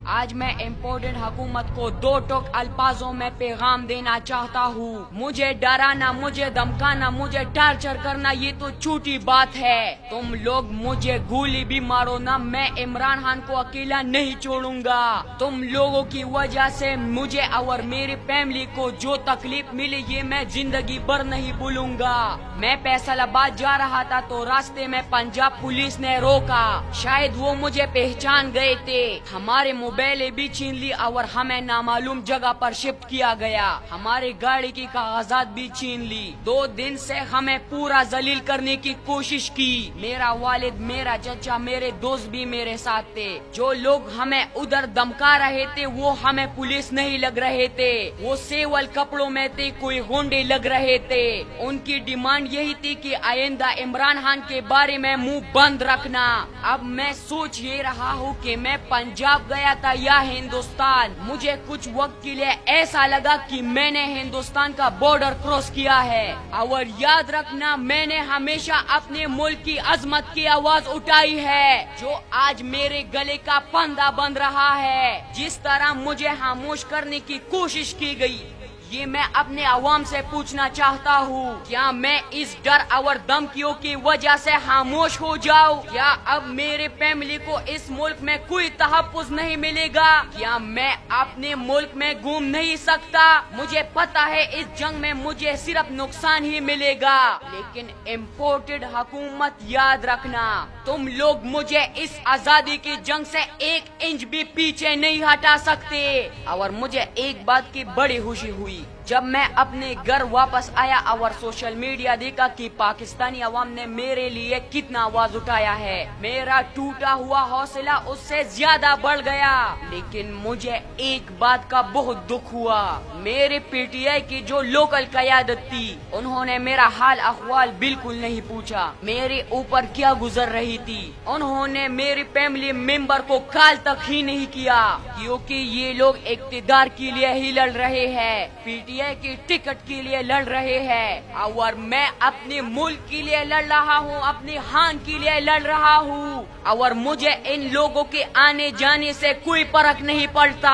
आज मैं इम्पोर्टेंट हुकूमत को दो टोक अल्फाजों में पैगाम देना चाहता हूँ। मुझे डराना, मुझे धमकाना, मुझे टार्चर करना ये तो छोटी बात है। तुम लोग मुझे गोली भी मारो ना, मैं इमरान खान को अकेला नहीं छोड़ूंगा। तुम लोगों की वजह से मुझे और मेरी फैमिली को जो तकलीफ मिली ये मैं जिंदगी भर नहीं भूलूंगा। मैं फैसलाबाद जा रहा था तो रास्ते में पंजाब पुलिस ने रोका। शायद वो मुझे पहचान गए थे। हमारे मोबाइल भी छीन ली और हमें नामालूम जगह पर शिफ्ट किया गया। हमारी गाड़ी की कागजात भी छीन ली। 2 दिन से हमें पूरा जलील करने की कोशिश की। मेरा वालिद, मेरा चचा, मेरे दोस्त भी मेरे साथ थे। जो लोग हमें उधर धमका रहे थे वो हमें पुलिस नहीं लग रहे थे, वो सेवल कपड़ों में थे, कोई गुंडे लग रहे थे। उनकी डिमांड यही थी कि आइंदा इमरान खान के बारे में मुंह बंद रखना। अब मैं सोच ये रहा हूँ कि मैं पंजाब गया था या हिंदुस्तान। मुझे कुछ वक्त के लिए ऐसा लगा कि मैंने हिंदुस्तान का बॉर्डर क्रॉस किया है। और याद रखना, मैंने हमेशा अपने मुल्क की अजमत की आवाज उठाई है जो आज मेरे गले का फंदा बंध रहा है। जिस तरह मुझे खामोश करने की कोशिश की गई, ये मैं अपने अवाम से पूछना चाहता हूँ, क्या मैं इस डर और धमकियों की वजह से खामोश हो जाऊँ? क्या अब मेरे फैमिली को इस मुल्क में कोई तहफ़्फ़ुज़ नहीं मिलेगा? क्या मैं अपने मुल्क में घूम नहीं सकता? मुझे पता है इस जंग में मुझे सिर्फ नुकसान ही मिलेगा, लेकिन इम्पोर्टेड हुकूमत याद रखना, तुम लोग मुझे इस आजादी की जंग से 1 इंच भी पीछे नहीं हटा सकते। और मुझे एक बात की बड़ी खुशी हुई जब मैं अपने घर वापस आया और सोशल मीडिया देखा कि पाकिस्तानी अवाम ने मेरे लिए कितना आवाज उठाया है। मेरा टूटा हुआ हौसला उससे ज्यादा बढ़ गया। लेकिन मुझे एक बात का बहुत दुख हुआ, मेरे पीटीआई की जो लोकल क़यादत थी उन्होंने मेरा हाल अहवाल बिल्कुल नहीं पूछा, मेरे ऊपर क्या गुजर रही थी। उन्होंने मेरी फैमिली मेंबर को कॉल तक ही नहीं किया, क्योंकि ये लोग इक़्तिदार के लिए ही लड़ रहे हैं, पीटीआई की टिकट के लिए लड़ रहे हैं। और मैं अपने मुल्क के लिए लड़ रहा हूँ, अपने खान के लिए लड़ रहा हूँ। और मुझे इन लोगों के आने जाने से कोई फर्क नहीं पड़ता।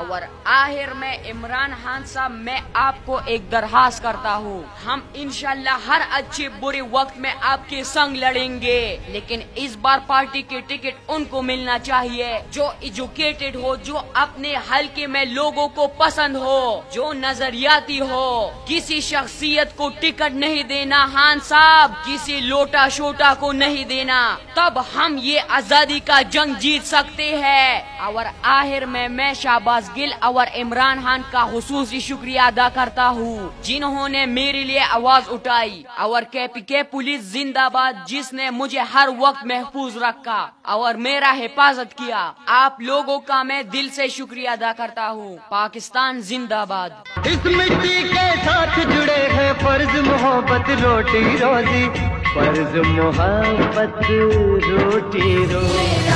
और आखिर में इमरान खान साहब, मैं आपको एक दरखास्त करता हूँ, हम इंशाल्लाह हर अच्छे बुरे वक्त में आपके संग लड़ेंगे, लेकिन इस बार पार्टी की टिकट उनको मिलना चाहिए जो एजुकेटेड हो, जो अपने हल्के में लोगों को पसंद हो, जो नजरियाती हो। किसी शख्सियत को टिकट नहीं देना खान साहब, किसी लोटा शोटा को नहीं देना, तब हम ये आजादी का जंग जीत सकते हैं। और आखिर में मैं शाहबाज गिल और इमरान खान का खुसूसी शुक्रिया अदा करता हूँ जिन्होंने मेरे लिए आवाज उठाई। और केपीके पुलिस जिंदाबाद, जिसने मुझे हर वक्त महफूज रखा और मेरा हिफाजत किया। आप लोगों का मैं दिल से शुक्रिया अदा करता हूँ। पाकिस्तान जिंदाबाद। इस मिट्टी के साथ जुड़े हैं फर्ज मोहब्बत रोटी रोजी, फर्ज मोहब्बत रोटी रोजी।